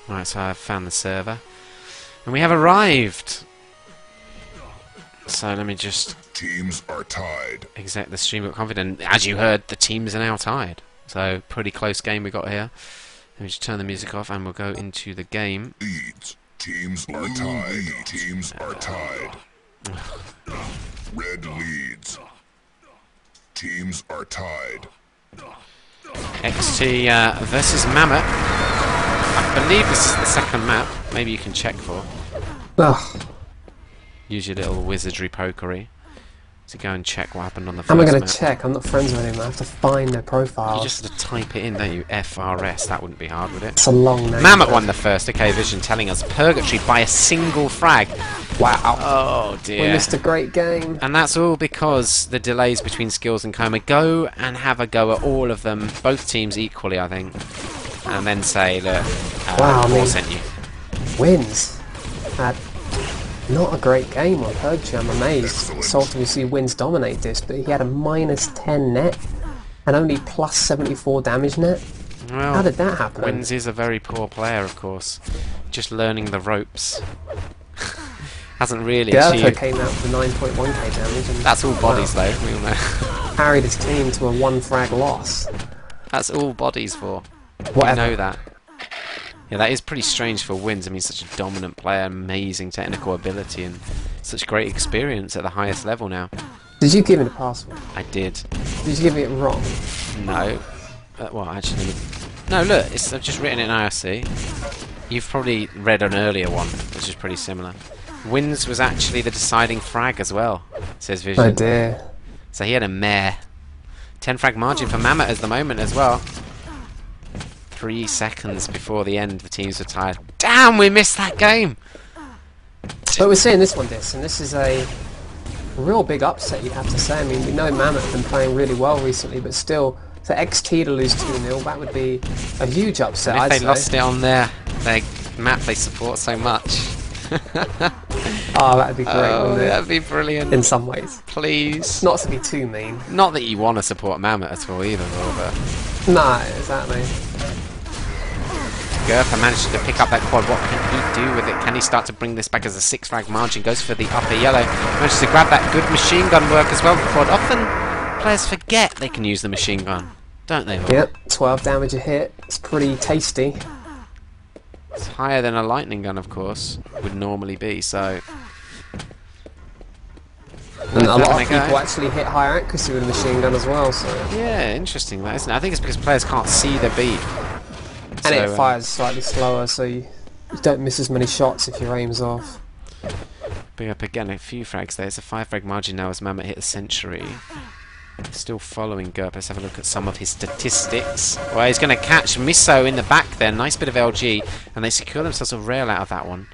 Right, so I've found the server. And we have arrived! So let me just... Teams are tied. Exit the stream of confidence. As you heard, the teams are now tied. So, pretty close game we got here. Let me just turn the music off and we'll go into the game. Leads. Teams are tied. Teams are tied. Red leads. Teams are tied. XT versus Mamut. I believe this is the second map. Maybe you can check for. Ugh. Use your little wizardry pokery to go and check what happened on the first How am I going map. to check? I'm not friends with him. I have to find their You profile. just have to type it in, don't you? FRS. That wouldn't be hard, would it? It's a long name. Mamut won the first. Okay, Vision telling us Purgatory by a single frag. Wow. Oh We dear. missed a great game. And that's all because the delays between skills and coma. Go and have a go at all of them, both teams equally, I think, and then say, look, Wow, I Paul mean- sent you. Wins. Not a great game on Purgatory, I'm amazed. So obviously Wins dominate this, but he had a -10 net and only +74 damage net. Well, How did that happen? Wins is a very poor player, of course. Just learning the ropes. Hasn't really Gertha achieved. came out with a 9.1k damage and That's all bodies, though. We all know. carried his team to a 1 frag loss. That's all bodies for. We Whatever. know that. Yeah, that is pretty strange for Wins. I mean, such a dominant player, amazing technical ability, and such great experience at the highest level now. Did you give me the password? I did. Did you give me it wrong? No. Well, actually... No, look, I've just written it in IRC. You've probably read an earlier one, which is pretty similar. Wins was actually the deciding frag as well, says Vision. Oh dear. So he had a mare. 10 frag margin for Mamut at the moment as well. 3 seconds before the end, the teams were tired. Damn, we missed that game! But we're seeing this one, and this is a real big upset, you'd have to say. I mean, we know Mammoth have been playing really well recently, but still, for XT to lose 2-0, that would be a huge upset, And if I'd they say. lost it on their map they support so much. Oh, that'd be great, Oh, wouldn't it? that'd be brilliant. In some ways. Please. Not to be too mean. Not that you want to support Mammoth at all either, Robert. No, exactly. Gertha managed to pick up that quad. What can he do with it? Can he start to bring this back as a 6 frag margin? Goes for the upper yellow. Manages to grab that good machine gun work as well. The quad. Often players forget they can use the machine gun, don't they? Robert? Yep, 12 damage a hit. It's pretty tasty. It's higher than a lightning gun, of course, would normally be. So. And a lot of Having a go. people actually hit higher accuracy with a machine gun as well, so... Yeah, interesting that, isn't it? I think it's because players can't see the beat. And So, it fires slightly slower, so you don't miss as many shots if your aim's off. Bring up again a few frags there. It's a 5 frag margin now as Mammoth hit the century. Still following Gerp. Let's have a look at some of his statistics. Well, he's going to catch Miso in the back there. Nice bit of LG. And they secure themselves a rail out of that one.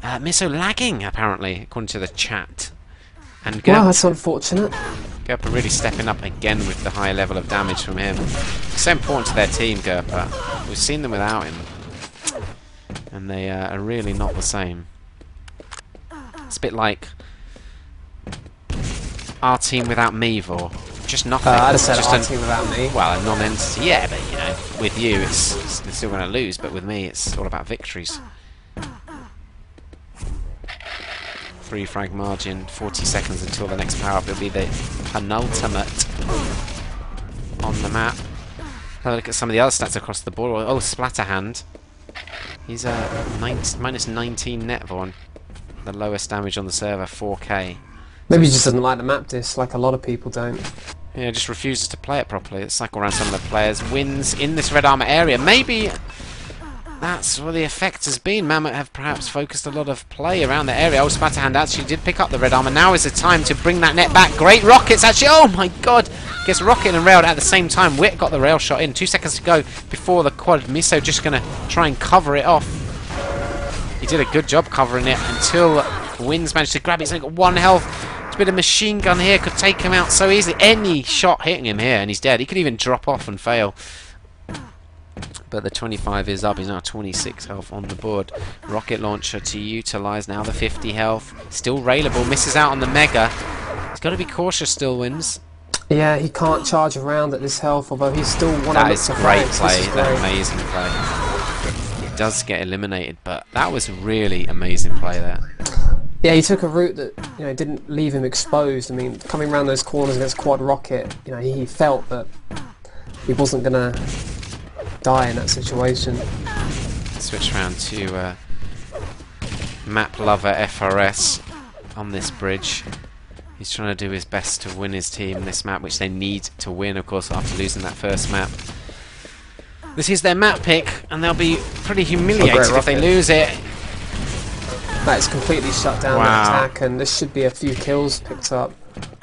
Miso lagging, apparently, according to the chat. And Well, Gerp, that's unfortunate. Gerpa really stepping up again with the high level of damage from him. So important to their team, Gerpa. We've seen them without him. And they are really not the same. It's a bit like our team without Mevor. Just nothing. I'd have said Just our an- team without me. Well, a non-entity, yeah, but you know, with you, they're still going to lose, but with me, it's all about victories. 3 frag margin, 40 seconds until the next power up. It'll be the penultimate on the map. Have a look at some of the other stats across the board. Oh, Splatterhand. He's minus 19 net Vaughn. The lowest damage on the server, 4k. Maybe he just doesn't like the map disc, like a lot of people don't. Yeah, just refuses to play it properly. Let's cycle around some of the players. Wins in this red armor area. Maybe that's what the effect has been. Mammoth have perhaps focused a lot of play around the area. Oh, Splatterhand actually did pick up the red armor. Now is the time to bring that net back. Great rockets, actually. Oh my god! Gets rocket and railed at the same time. Wit got the rail shot in. 2 seconds to go before the quad. Miso just going to try and cover it off. He did a good job covering it until Wins managed to grab it. He's only got 1 health. A bit of machine gun here could take him out so easily. Any shot hitting him here and he's dead. He could even drop off and fail. But the 25 is up. He's now 26 health on the board. Rocket launcher to utilise now the 50 health. Still railable. Misses out on the mega. He's got to be cautious still, Wins. Yeah, he can't charge around at this health, although he's still one That of is the great frags. play. This is That great. amazing play. He does get eliminated, but that was really amazing play there. Yeah, he took a route that didn't leave him exposed. I mean, coming around those corners against Quad Rocket, he felt that he wasn't gonna die in that situation. Switch round to Map Lover FRS on this bridge. He's trying to do his best to win his team this map, which they need to win, of course, after losing that first map. This is their map pick, and they'll be pretty humiliated if they lose it. That is completely shut down the attack, and this should be a few kills picked up.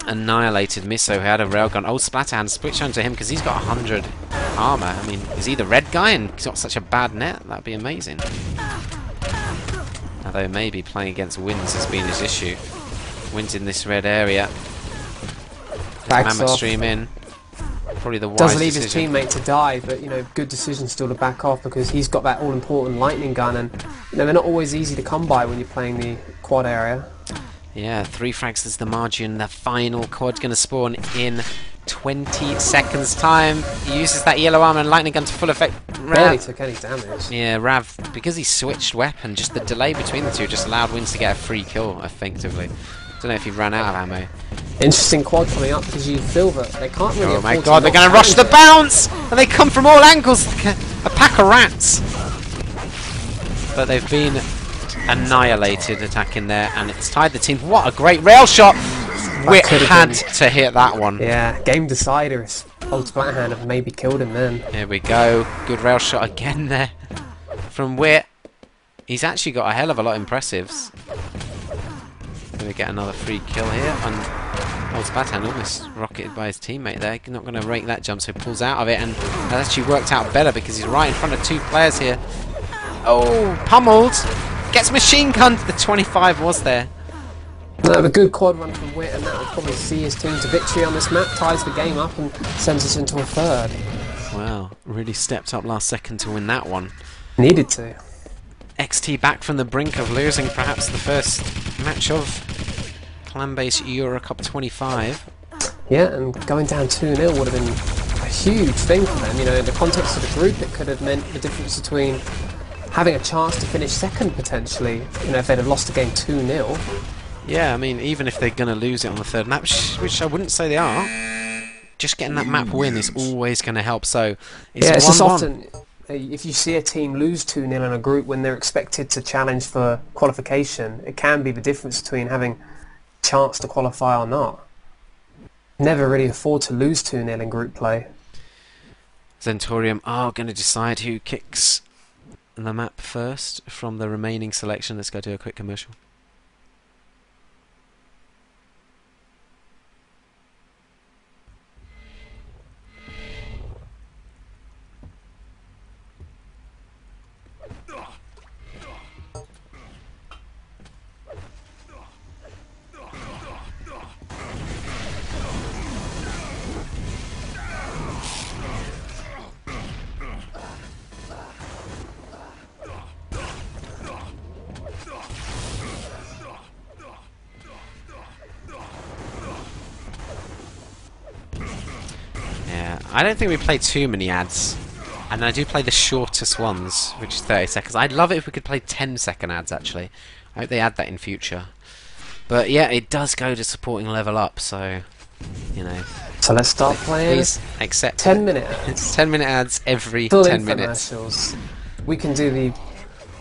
Annihilated Miso, who had a railgun. Oh, Splatterhand, switch on to him because he's got 100 armor. I mean, is he the red guy and he's got such a bad net? That'd be amazing. Although maybe playing against Wins has been his issue. Wins in this red area. Mammoth stream in. Probably the wise Does leave decision. his teammate to die, but good decision still to back off because he's got that all-important lightning gun, and they're not always easy to come by when you're playing the quad area. Yeah, 3 frags is the margin. The final quad's going to spawn in 20 seconds time. He uses that yellow armor and lightning gun to full effect. Barely took any damage. Yeah, Rav, because he switched weapon, just the delay between the two just allowed Wins to get a free kill, effectively. Don't know if he ran out of ammo. Interesting quad coming up because you feel that they can't really. Oh my god, they're going to rush the bounce! And they come from all angles like a pack of rats! But they've been annihilated attacking there, and it's tied the team. What a great rail shot! Wit had to hit that one. Yeah, game decider. Old Splatterhand have maybe killed him then. Here we go. Good rail shot again there from Wit. He's actually got a hell of a lot of impressives. Going to get another free kill here, and Old Splatterhand almost rocketed by his teammate there. Not going to rake that jump, so he pulls out of it, and that actually worked out better because he's right in front of 2 players here. Oh, pummeled! Gets machine gunned. The 25 was there. A good quad run from Wit, and that will probably see his team to victory on this map, ties the game up, and sends us into a third. Wow, really stepped up last second to win that one. Needed to. XT back from the brink of losing perhaps the first match of Clan-based Eurocup 25. Yeah, and going down 2-0 would have been a huge thing for them. In the context of the group, it could have meant the difference between having a chance to finish second potentially, if they'd have lost the game 2-0. Yeah, I mean, even if they're going to lose it on the third map, which I wouldn't say they are, just getting that map win is always going to help. So it's it's just 1-1. often, if you see a team lose 2-0 in a group when they're expected to challenge for qualification, it can be the difference between having a chance to qualify or not. Never really afford to lose 2-0 in group play. Zentorium are going to decide who kicks the map first from the remaining selection. Let's go do a quick commercial. I don't think we play too many ads, and I do play the shortest ones, which is 30 seconds. I'd love it if we could play 10-second ads, actually. I hope they add that in future. But yeah, it does go to supporting Level Up, so, So let's start playing. Please accept 10-minute ads. It's 10-minute ads every Full 10 minutes. We can do the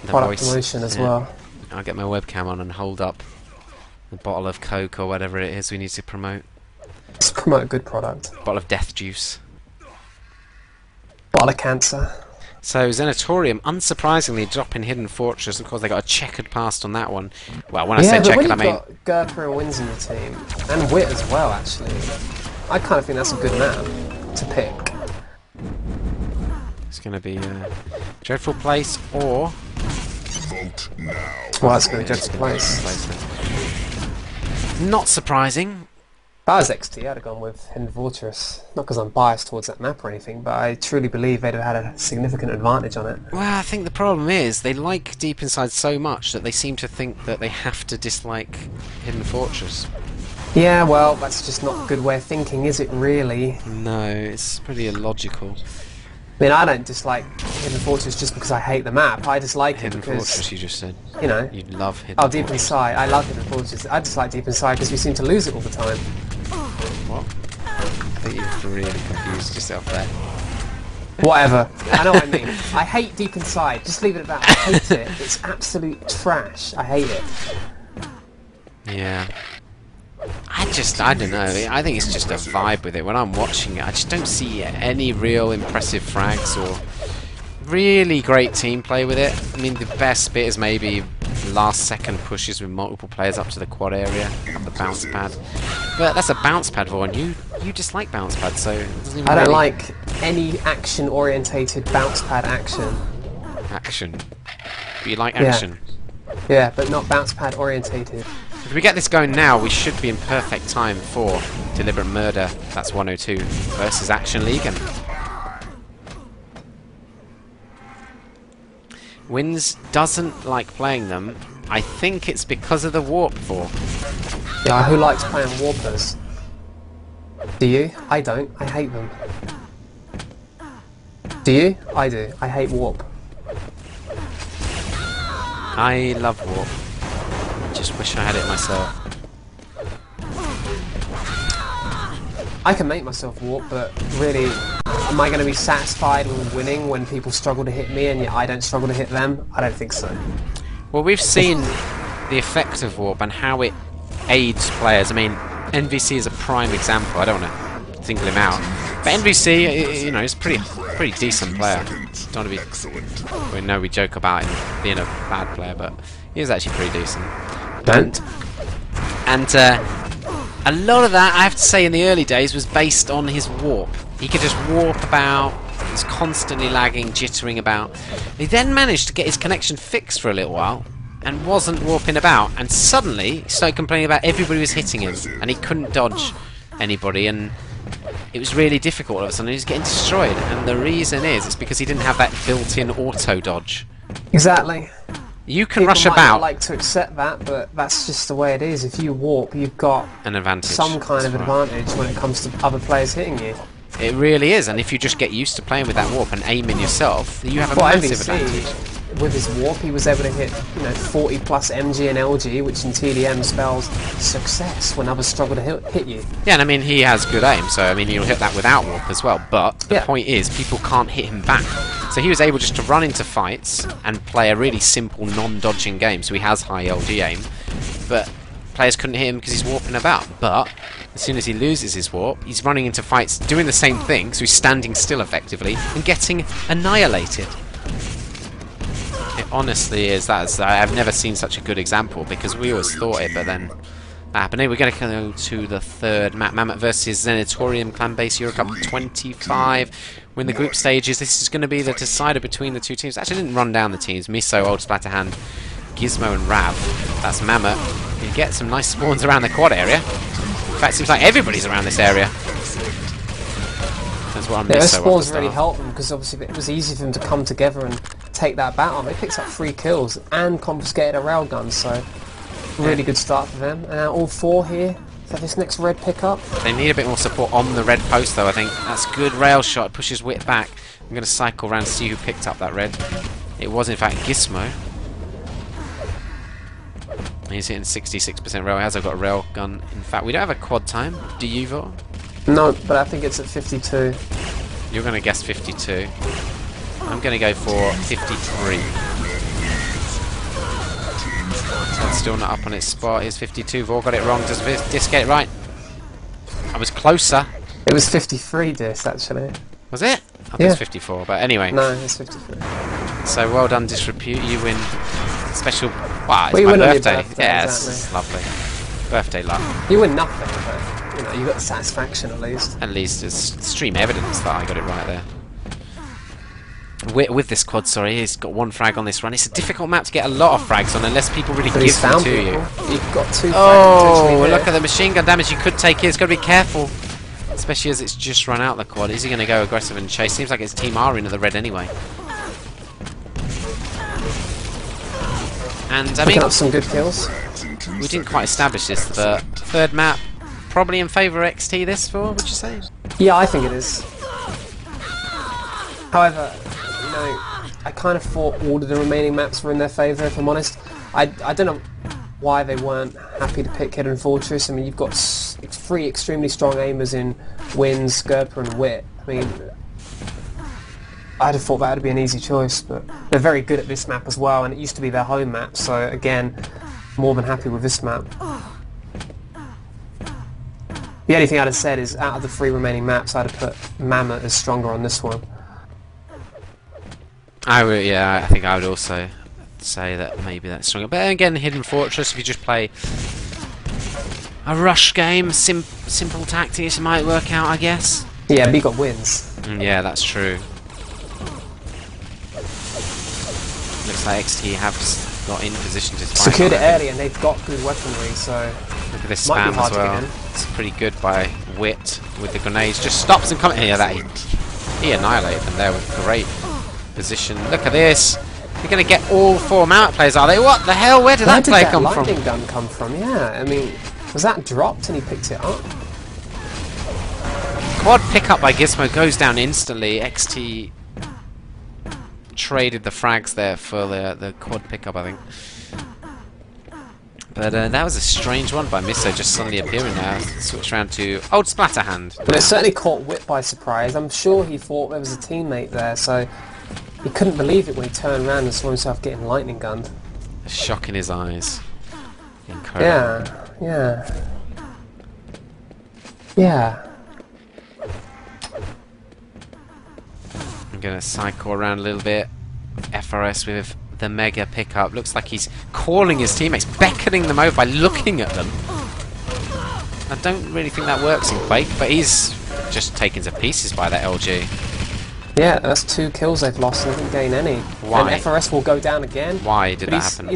product promotion as well. I'll get my webcam on and hold up the bottle of Coke or whatever it is we need to promote. Let's promote a good product. Bottle of death juice. Bottle of cancer. So Zenitorium, unsurprisingly, dropping Hidden Fortress. Of course, they got a checkered past on that one. Well, when I say checkered, I mean... Yeah, but got Gerper and Wins in the team, and Wit as well, actually. I kind of think that's a good map to pick. It's going to be Dreadful Place or... Vote now. Well, it's going to be Dreadful Place. Not surprising. If I was XT, I'd have gone with Hidden Fortress. Not because I'm biased towards that map or anything, but I truly believe they'd have had a significant advantage on it. Well, I think the problem is they like Deep Inside so much that they seem to think that they have to dislike Hidden Fortress. Yeah, well, that's just not a good way of thinking, is it really? No, it's pretty illogical. I mean, I don't dislike Hidden Fortress just because I hate the map. I dislike Hidden it because, Fortress, you just said. you know... You love Hidden Oh, Fortress. Deep Inside. I love Hidden Fortress. I dislike Deep Inside because we seem to lose it all the time. What? I think you've really confused yourself there. Whatever. I know what I mean. I hate Deep Inside. Just leave it at that. I hate it. It's absolute trash. I hate it. Yeah. I don't know. I think it's just a vibe with it. When I'm watching it, I just don't see any real impressive frags or really great team play with it. I mean, the best bit is maybe last second pushes with multiple players up to the quad area, the bounce pad. But that's a bounce pad, Vaughn. You dislike bounce pads, so it doesn't even I don't really... like any action-orientated bounce pad action. Action. But you like action. Yeah, but not bounce pad orientated. If we get this going now, we should be in perfect time for Deliberate Murder. That's 102 versus Action League. And Wins doesn't like playing them. I think it's because of the warp for. Yeah, who likes playing warpers? Do you? I don't. I hate them. Do you? I do. I hate warp. I love warp. Just wish I had it myself. I can make myself warp, but really, am I going to be satisfied with winning when people struggle to hit me and yet I don't struggle to hit them? I don't think so. Well, we've seen the effect of warp and how it aids players. I mean, NVC is a prime example. I don't want to single him out, but NVC, you know, is a pretty decent player. Don't want to be. We know we joke about him being a bad player, but he is actually pretty decent. And a lot of that, I have to say, in the early days was based on his warp. He could just warp about, he was constantly lagging, jittering about. He then managed to get his connection fixed for a little while and wasn't warping about, and suddenly he started complaining about everybody was hitting him and he couldn't dodge anybody, and it was really difficult all of a sudden. He was getting destroyed, and the reason is it's because he didn't have that built-in auto dodge. Exactly. You can People rush might about. not like to accept that, but that's just the way it is. If you warp, you've got An advantage. some kind of That's right. advantage when it comes to other players hitting you. It really is, and if you just get used to playing with that warp and aiming yourself, you have a Well, massive NBC, advantage. with his warp, he was able to hit 40 plus MG and LG, which in TDM spells success when others struggle to hit you. Yeah, and I mean, he has good aim, so I mean, you'll hit that without warp as well, but the Yeah. point is, people can't hit him back. So he was able just to run into fights and play a really simple, non-dodging game, so he has high LG aim, but players couldn't hit him because he's warping about. But as soon as he loses his warp, he's running into fights doing the same thing, so he's standing still effectively and getting annihilated. It honestly is. I've never seen such a good example, because we always thought it, but then that happened. Anyway, we're going to go to the third map. Mammoth versus Zenitorium Clan Base Euro Cup 25. We're in the group stages. This is going to be the decider between the two teams. Actually, I didn't run down the teams. Miso, Old Splatterhand, Gizmo and Rav. That's Mammoth. You get some nice spawns around the quad area. In fact, it seems like everybody's around this area. That's what I'm Yeah, those Miso spawns at the really start. helped them, because obviously it was easy for them to come together and take that battle. They picked up 3 kills and confiscated a railgun, so really good start for them. And now all 4 here for this next red pickup. They need a bit more support on the red post, though, I think. That's good rail shot. Pushes Wit back. I'm going to cycle around to see who picked up that red. It was, in fact, Gizmo. He's hitting 66% rail. He has got a rail gun. In fact, we don't have a quad time. Do you, Vo? No, but I think it's at 52. You're going to guess 52. I'm going to go for 53. That's still not up on its spot. Here's 52. Vor got it wrong. Does Disc get it right? I was closer. It was 53 Dis, actually. Was it? I think Yeah. it's 54. But anyway. No, it's 53. So well done, Disrepute. You win special. Wow, it's Well, you my win on your birthday. birthday, Yeah, exactly. it's lovely. Birthday luck. You win nothing, but you got the satisfaction at least. At least it's stream evidence that I got it right there. With this quad, sorry, he's got 1 frag on this run. It's a difficult map to get a lot of frags on unless people really But give he's them found to people. you. You've got 2 frags Oh, potentially look here. at the machine gun damage you could take here. It's got to be careful. Especially as it's just run out the quad. Is he going to go aggressive and chase? Seems like it's Team R into the red anyway. And I mean, Picking up some good kills. we didn't quite establish this, but third map, probably in favour of XT this for, would you say? Yeah, I think it is. However, you know, I kind of thought all of the remaining maps were in their favour, if I'm honest. I don't know why they weren't happy to pick Hidden Fortress. I mean, you've got 3 extremely strong aimers in Winds, Gerper and Wit. I mean, I'd have thought that would be an easy choice, but they're very good at this map as well, and it used to be their home map, so again, more than happy with this map. The only thing I'd have said is, out of the 3 remaining maps, I'd have put Mammoth as stronger on this one. Yeah, I think I would also say that maybe that's stronger. But again, Hidden Fortress, if you just play a rush game, simple tactics, it might work out, I guess. Yeah, but he got wins. Yeah, that's true. Looks like XT have got in position to fight. Secured it early, and they've got good weaponry, so look at this might spam be hard as to get well. in. It's pretty good by Wit with the grenades. Just stops and comes. Yeah, he annihilated them there with great position. Look at this. You're going to get all 4 Mammoth players, are they? What the hell? Where did that play come from? Where did that lightning gun come from? Yeah, I mean, was that dropped and he picked it up? Quad pickup by Gizmo goes down instantly. XT traded the frags there for the quad pickup, I think. But that was a strange one by Misso, just suddenly appearing now. Switch around to old Splatterhand. But it certainly caught Wit by surprise. I'm sure he thought there was a teammate there, so he couldn't believe it when he turned around and saw himself getting lightning gunned. A shock in his eyes. Incredible. Yeah. I'm going to cycle around a little bit. FRS with the mega pickup. Looks like he's calling his teammates, beckoning them over by looking at them. I don't really think that works in Quake, but he's just taken to pieces by that LG. Yeah, that's 2 kills they've lost and didn't gain any. Why? And FRS will go down again. Why did that happen?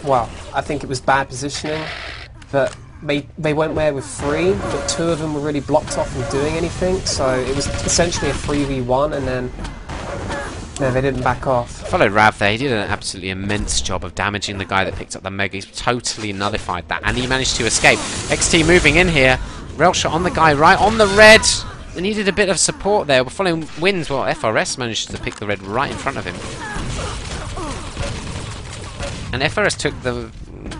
Well, I think it was bad positioning, but they went there with 3, but 2 of them were really blocked off from doing anything, so it was essentially a 3v1, and then they didn't back off. Followed Rav there. He did an absolutely immense job of damaging the guy that picked up the mega. He's totally nullified that, and he managed to escape. XT moving in here. Rail shot on the guy right on the red. They needed a bit of support there. We're following Winds. Well, FRS managed to pick the red right in front of him. And FRS took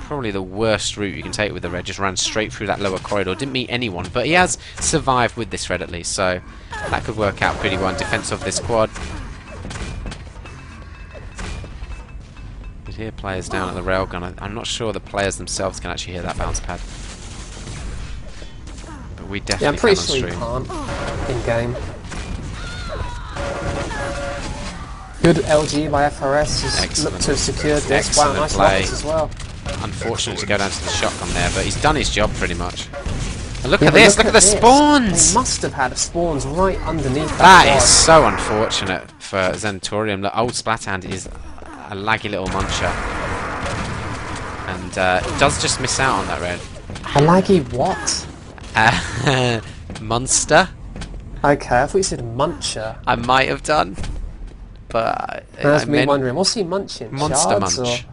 probably the worst route you can take with the red. Just ran straight through that lower corridor. Didn't meet anyone, but he has survived with this red at least. So that could work out pretty well in defense of this quad. You hear players down at the railgun. I'm not sure the players themselves can actually hear that bounce pad. But we definitely I'm pretty can sure on you stream. can't in game. Good LG by FRS has looked to have secured this. Wow, nice rockets as well. Unfortunate to go down to the shotgun there, but he's done his job pretty much. And look at this, look at the spawns! They must have had spawns right underneath That that is so unfortunate for Zentorium. The old Splathand is a laggy little muncher. And it does just miss out on that red. A laggy what? Monster? Okay, I thought you said muncher. I might have done. But That's me wondering, what's he munching? Monster Shards munch.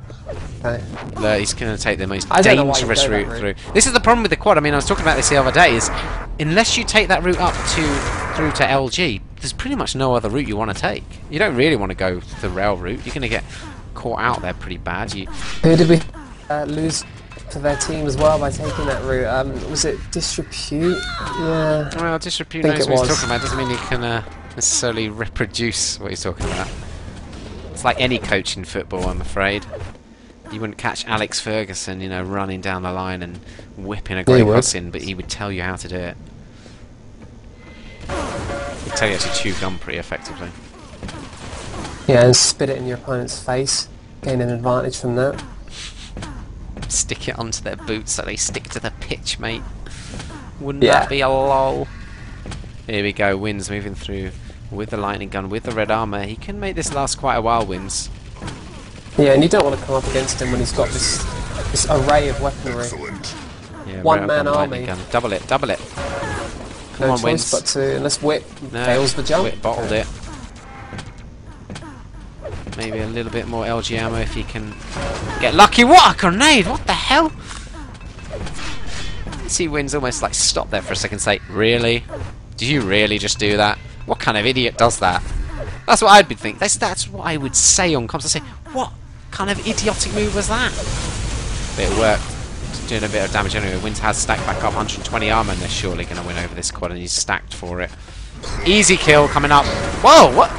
Okay. He's going to take the most I don't know why you dangerous go that route route. through. This is the problem with the quad. I mean, I was talking about this the other day. Is unless you take that route up through to LG, there's pretty much no other route you want to take. You don't really want to go the rail route. You're going to get caught out there pretty bad. Who did we lose to their team as well by taking that route? Was it Disrepute? Yeah. Well, Disrepute think knows it what he's was. talking about. Doesn't mean you can necessarily reproduce what he's talking about. It's like any coach in football, I'm afraid. You wouldn't catch Alex Ferguson, you know, running down the line and whipping a great pass in, but he would tell you how to do it. He'd tell you how to chew gum pretty effectively. Yeah, and spit it in your opponent's face. Gain an advantage from that. Stick it onto their boots so they stick to the pitch, mate. Wouldn't Yeah. that be a lol? Here we go, Wins moving through with the lightning gun, with the red armor. He can make this last quite a while, Wins. Yeah, and you don't want to come up against him when he's got this array of weaponry. Excellent. Yeah, One-man red lightning army. gun. Double it, double it. Come No on, choice Wins. but to, unless Whip No, fails the jump. Whip bottled it. Maybe a little bit more LG ammo if he can get lucky. What a grenade! What the hell? You see Wins almost like stop there for a second and say, really? Did you really just do that? What kind of idiot does that? That's what I'd be thinking. That's what I would say on comms. I'd say, what kind of idiotic move was that? But it worked. Doing a bit of damage anyway. Wins has stacked back up 120 armor, and they're surely going to win over this quad, and he's stacked for it. Easy kill coming up. Whoa, what?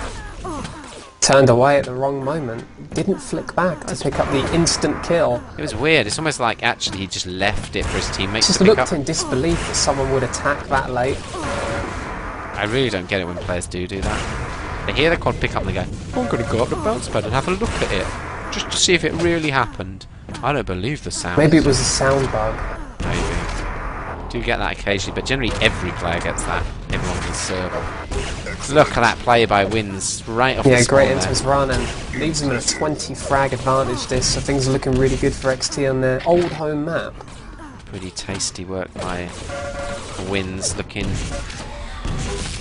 Turned away at the wrong moment. Didn't flick back to pick up the instant kill. It was weird. It's almost like actually he just left it for his teammates Just to pick looked up. in disbelief that someone would attack that late. I really don't get it when players do that. They hear the quad pick up and they go, I'm going to go up the bounce pad and have a look at it, just to see if it really happened. I don't believe the sound. Maybe it was a sound bug. Maybe. Do get that occasionally, but generally every player gets that. Everyone can serve. Look at that play by Wins right off the Yeah, spot great there. into his run and leaves him in a 20 frag advantage this, so things are looking really good for XT on their old home map. Pretty tasty work by Wins, looking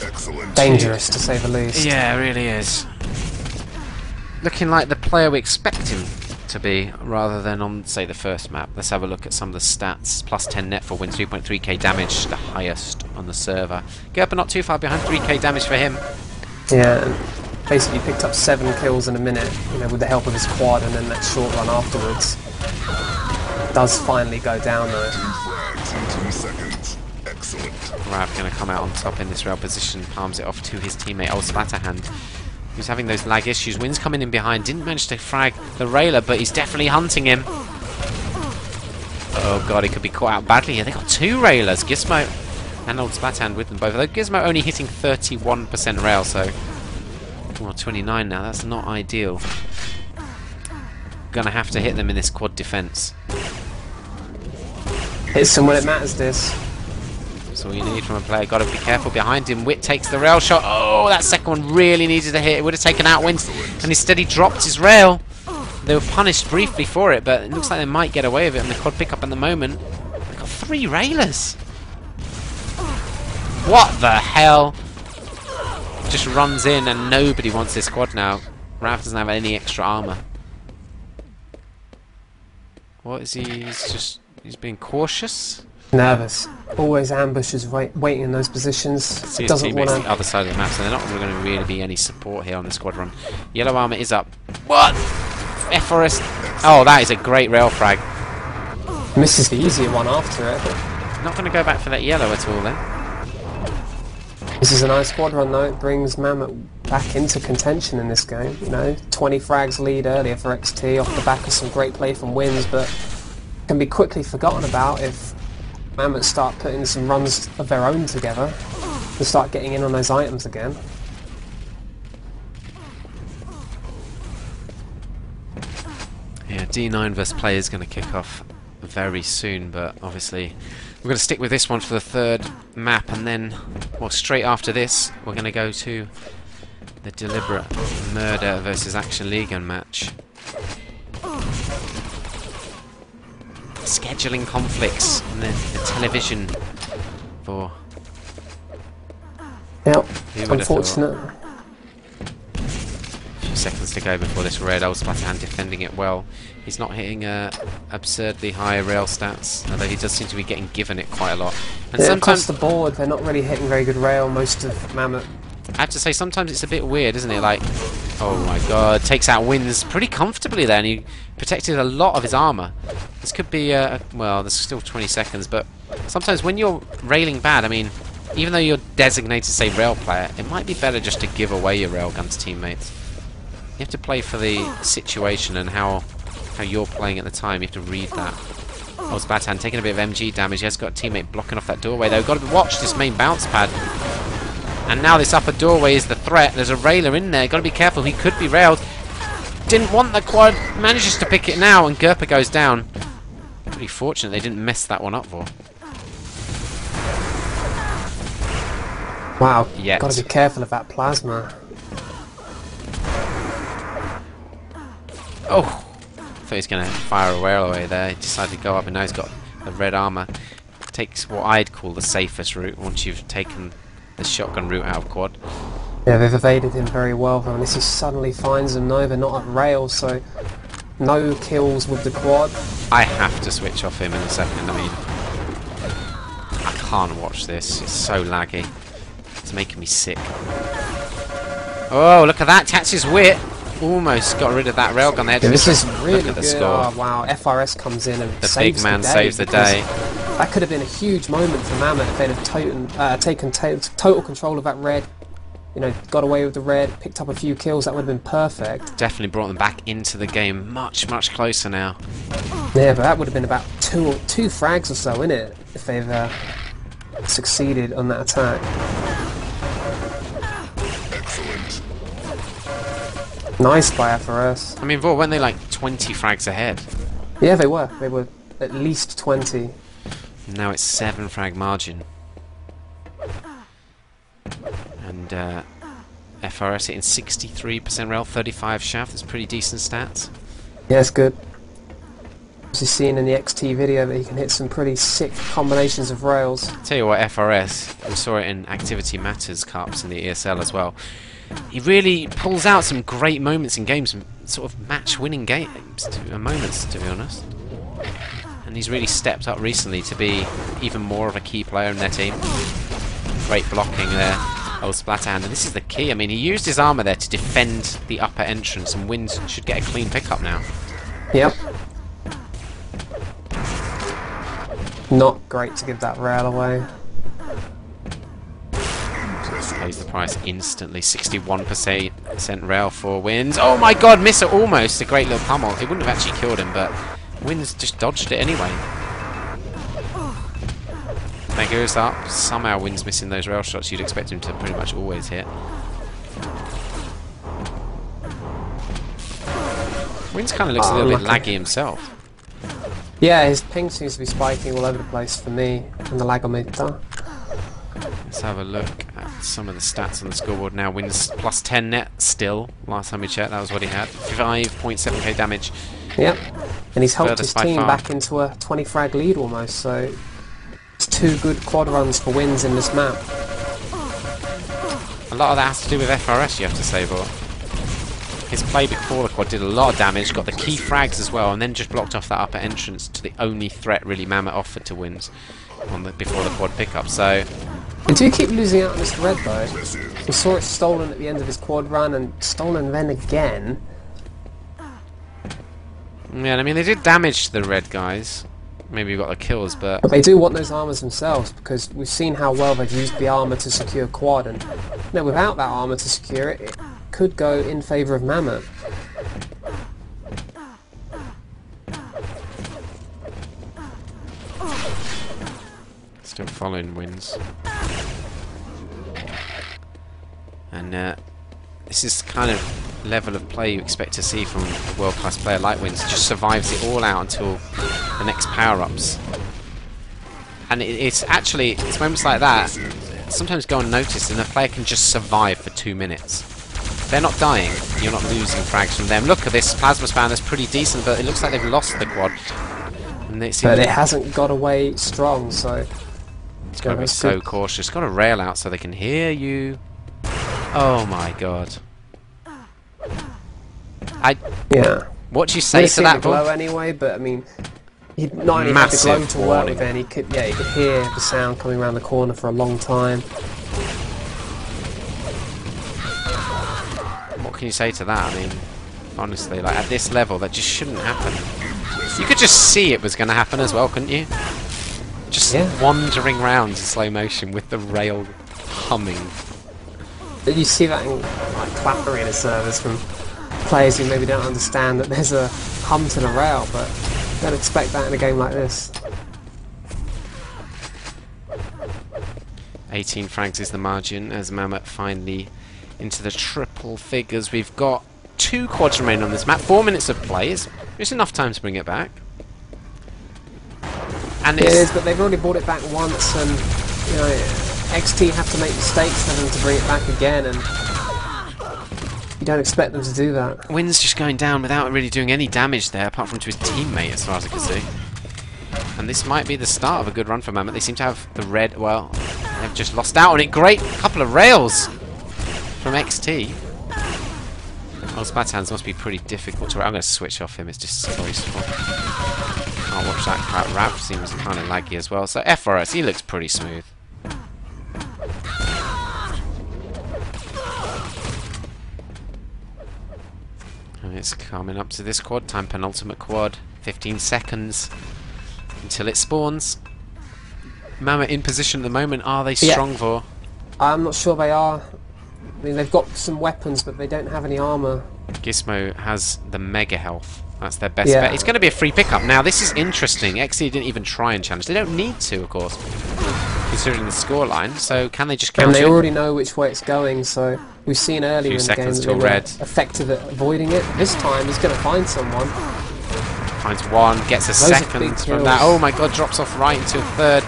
Excellent. Dangerous to say the least. yeah, it really is. Looking like the player we expect him to be, rather than on, say, the first map. Let's have a look at some of the stats. Plus 10 net for Wins, 3.3k damage, the highest on the server. Gerber not too far behind, 3k damage for him. Yeah, and basically picked up 7 kills in a minute, you know, with the help of his quad, and then that short run afterwards. Does finally go down though. 2 frags in 2 seconds. Excellent. Rav going to come out on top in this rail position, palms it off to his teammate, old Splatterhand, who's having those lag issues. Wins coming in behind, didn't manage to frag the railer, but he's definitely hunting him. Oh god, he could be caught out badly here. They got 2 railers, Gizmo and old Splatterhand with them both. Although Gizmo only hitting 31% rail, so well, 29 now. That's not ideal. Gonna have to hit them in this quad defense. Hits him when it matters, this. That's all you need from a player. Got to be careful behind him. Wit takes the rail shot. Oh, that second one really needed to hit. It would have taken out Wins, and instead he dropped his rail. They were punished briefly for it, but it looks like they might get away with it in the quad pickup at the moment. They got 3 railers. What the hell? Just runs in, and nobody wants this quad now. Rav doesn't have any extra armor. What is he? He's being cautious. Nervous. Always ambushes waiting in those positions. See his Doesn't teammates want on the to. other side of the map, so they're not going to really be any support here on the squad run. Yellow armor is up. What? F Forest. Oh, that is a great rail frag. Misses the easier one after it. Not going to go back for that yellow at all then. This is a nice squad run though. It brings Mamut back into contention in this game. You know, 20 frags lead earlier for XT off the back of some great play from Wins, but can be quickly forgotten about if Mammoth start putting some runs of their own together and start getting in on those items again. Yeah, D9 versus play is going to kick off very soon, but obviously we're going to stick with this one for the 3rd map, and then, well, straight after this we're going to go to the Deliberate Murder versus Action League match. Scheduling conflicts and the television for... Yep, Who would have unfortunate. a few seconds to go before this red. Old Splatterhand defending it well. He's not hitting absurdly high rail stats, although he does seem to be getting given it quite a lot. And Yeah, sometimes across the board, they're not really hitting very good rail, most of Mammoth. I have to say, sometimes it's a bit weird, isn't it? Like, oh my god, takes out Wins pretty comfortably there, and he protected a lot of his armor. This could be, well, there's still 20 seconds, but sometimes when you're railing bad, I mean, even though you're designated, say, rail player, it might be better just to give away your railgun to teammates. You have to play for the situation and how you're playing at the time. You have to read that. Oh, Splatterhand taking a bit of MG damage. He has got a teammate blocking off that doorway, though. Got to watch this main bounce pad. And now this upper doorway is the threat. There's a railer in there. Got to be careful. He could be railed. Didn't want the quad. Manages to pick it now, and Gerper goes down. Pretty fortunate they didn't mess that one up for. Wow, Yet. got to be careful of that plasma. Oh! I thought he was going to fire a rail away there. He decided to go up, and now he's got the red armor. Takes what I'd call the safest route once you've taken the shotgun route out of quad. Yeah, they've evaded him very well, though, unless he suddenly finds them. No, they're not at rail, so no kills with the quad. I have to switch off him in a second. I mean, I can't watch this. It's so laggy. It's making me sick. Oh, look at that. Tatsy's wit. Almost got rid of that railgun there. Yeah, this is really look at the good. score. Oh, wow, FRS comes in and The saves big man the day, saves the day. That could have been a huge moment for Mammoth if they'd have taken total control of that red. You know, got away with the red, picked up a few kills. That would have been perfect. Definitely brought them back into the game much closer now. Yeah, but that would have been about two frags or so, innit? If they've succeeded on that attack. Excellent. Nice by FRS. I mean, Vor, weren't they like 20 frags ahead? Yeah, they were. They were at least 20. Now it's 7 frag margin. And FRS hitting 63% rail, 35 shaft. That's pretty decent stats. Yeah, it's good. As you've seen in the XT video that he can hit some pretty sick combinations of rails. Tell you what, FRS, we saw it in Activity Matters Cups in the ESL as well. He really pulls out some great moments in games, sort of match-winning moments, to be honest. And he's really stepped up recently to be even more of a key player in their team. Great blocking there, old Splatterhand, and this is the key. I mean, he used his armour there to defend the upper entrance, and Wins should get a clean pickup now. Yep. Not great to give that rail away. Pays the price instantly. 61% rail for Wins. Oh my god, miss it almost. A great little pummel. It wouldn't have actually killed him, but Wins just dodged it anyway. That goes up. Somehow Wins missing those rail shots you'd expect him to pretty much always hit. Wins kind of looks a little bit laggy himself. Yeah, his ping seems to be spiking all over the place for me on the lagometer. Let's have a look at some of the stats on the scoreboard now. Wins plus 10 net still. Last time we checked, that was what he had. 5.7k damage. Yep. And he's helped his Furthest by team far. back into a 20 frag lead almost, so it's 2 good quad runs for Wins in this map. A lot of that has to do with FRS, you have to say, but his play before the quad did a lot of damage, got the key frags as well, and then just blocked off that upper entrance to the only threat really Mammoth offered to Wins before the quad pickup. So They do keep losing out on this red though. We saw it stolen at the end of his quad run and stolen then again. yeah, I mean they did damage to the red guys. Maybe you got the kills, but But they do want those armors themselves because we've seen how well they've used the armor to secure quad, and you know, without that armor to secure it, it could go in favour of Mammoth. still following Wins. And this is the kind of level of play you expect to see from a world-class player like Wins. Just survives it all out until the next power-ups. And it's moments like that sometimes go unnoticed, and the player can just survive for 2 minutes. They're not dying, you're not losing frags from them. Look at this plasma span, that's pretty decent, but it looks like they've lost the quad. And But it hasn't got away strong, so it's got to be so cautious. Got to rail out so they can hear you. Oh my god. yeah. What do you say to that, glow Bull? anyway, but I mean, he'd not only had the glow to work with, then he could hear the sound coming around the corner for a long time. What can you say to that? I mean, honestly, like at this level, that just shouldn't happen. You could just see it was going to happen as well, couldn't you? Just wandering around in slow motion with the rail humming. You see that in like clap arena servers from players who maybe don't understand that there's a hum to the rail, but don't expect that in a game like this. 18 frags is the margin as Mammoth finally into the triple figures. We've got 2 quads remaining on this map. 4 minutes of play. It's enough time to bring it back. And It is, but they've already brought it back once, and you know, XT have to make mistakes for them to bring it back again, and you don't expect them to do that. Wins just going down without really doing any damage there, apart from to his teammate, as far as I can see. And this might be the start of a good run for Mammoth. They seem to have the red. Well, they've just lost out on it. Great couple of rails from XT. Well, Splatterhands must be pretty difficult to. I'm going to switch off him. It's disgraceful. Can't watch that crap. Rav seems kind of laggy as well. So FRS, he looks pretty smooth. It's coming up to this quad time, penultimate quad. 15 seconds until it spawns. Mammoth in position at the moment. Are they strong for? I'm not sure they are. I mean, they've got some weapons, but they don't have any armor. Gizmo has the mega health. That's their best bet. It's going to be a free pickup. Now, this is interesting. XE didn't even try and challenge. They don't need to, of course, considering the scoreline. So, can they just counter? And they already know which way it's going, so we've seen earlier in the game that they were effective at avoiding it. This time, he's going to find someone. Finds one, gets a second from that. Oh my god, drops off right into a third.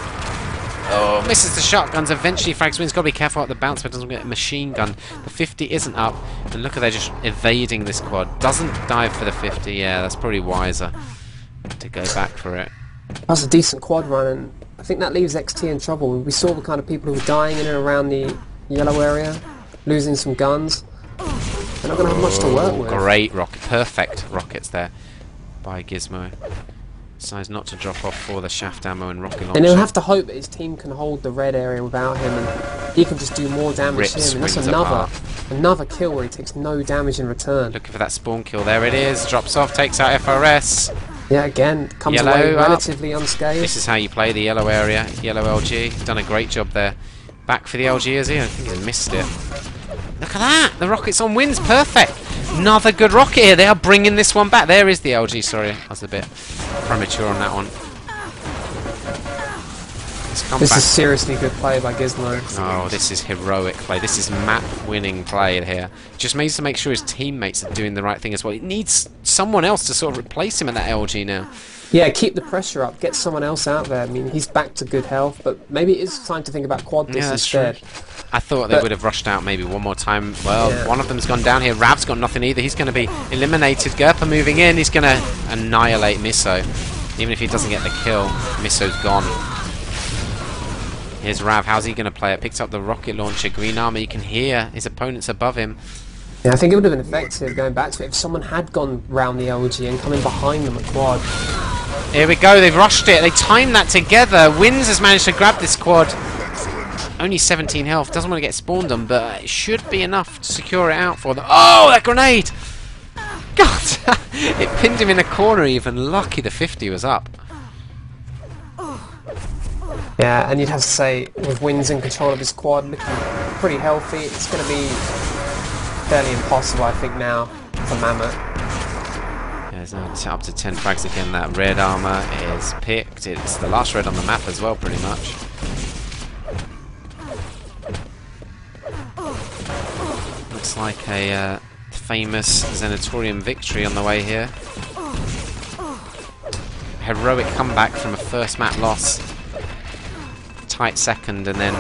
Oh, misses the shotguns. Eventually, frags wins. Got to be careful at the bounce, but doesn't get a machine gun. The 50 isn't up, and look at they're just evading this quad. Doesn't dive for the 50. Yeah, that's probably wiser to go back for it. That's a decent quad run, and I think that leaves XT in trouble. We saw the kind of people who were dying in and around the yellow area, losing some guns. They're not going to have much to work with. Great rocket, perfect rockets there by Gizmo. Decides not to drop off for the shaft ammo and rocket launcher. And he'll have to hope that his team can hold the red area without him, and he can just do more damage to him. And that's another kill where he takes no damage in return. Looking for that spawn kill. There it is. Drops off, takes out FRS. Yeah, again, comes away relatively unscathed. This is how you play the yellow area. Yellow LG. Done a great job there. Back for the LG, is he? I think he missed it. Look at that! The rocket's on wins. Perfect! Another good rocket here. They are bringing this one back. There is the LG. Sorry, I was a bit premature on that one. This is seriously good play by Gizmo. Oh, this is heroic play. This is map-winning play here. Just needs to make sure his teammates are doing the right thing as well. He needs someone else to sort of replace him at that LG now. Yeah, keep the pressure up. Get someone else out there. I mean, he's back to good health, but maybe it is time to think about quad this instead. True. I thought they would have rushed out maybe one more time. Well, one of them's gone down here. Rav's got nothing either. He's going to be eliminated. Gerpa moving in. He's going to annihilate Miso. Even if he doesn't get the kill, Miso's gone. Here's Rav. How's he going to play it? Picks up the rocket launcher. Green armor. You can hear his opponents above him. Yeah, I think it would have been effective going back to it if someone had gone round the LG and come in behind them at quad. Here we go. They've rushed it. They timed that together. Wins has managed to grab this quad. Only 17 health. Doesn't want to get spawned on, but it should be enough to secure it out for them. Oh, that grenade! God! It pinned him in a corner even. Lucky the 50 was up. Yeah, and you'd have to say, with Wins in control of his quad, looking pretty healthy, it's going to be fairly impossible, I think, now for Mammoth. Yeah, it's now up to 10 frags again. That red armor is picked. It's the last red on the map as well, pretty much. Looks like a famous Xenatorium victory on the way here. Heroic comeback from a first map loss. Tight second and then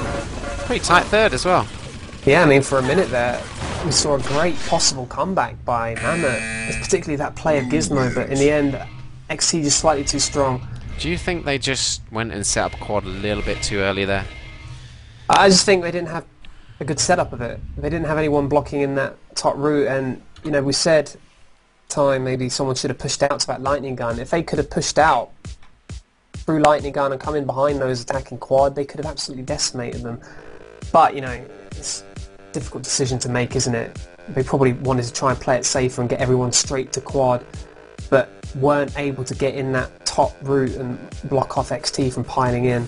pretty tight third as well. Yeah, I mean, for a minute there, we saw a great possible comeback by Mammoth, particularly that play of Gizmo, but in the end, XT just slightly too strong. Do you think they just went and set up quad a little bit too early there? I just think they didn't have a good setup of it. They didn't have anyone blocking in that top route, and, you know, we said maybe someone should have pushed out to that lightning gun. If they could have pushed out through lightning gun and come in behind those attacking quad, they could have absolutely decimated them. But, you know, it's a difficult decision to make, isn't it? They probably wanted to try and play it safer and get everyone straight to quad, but weren't able to get in that top route and block off XT from piling in.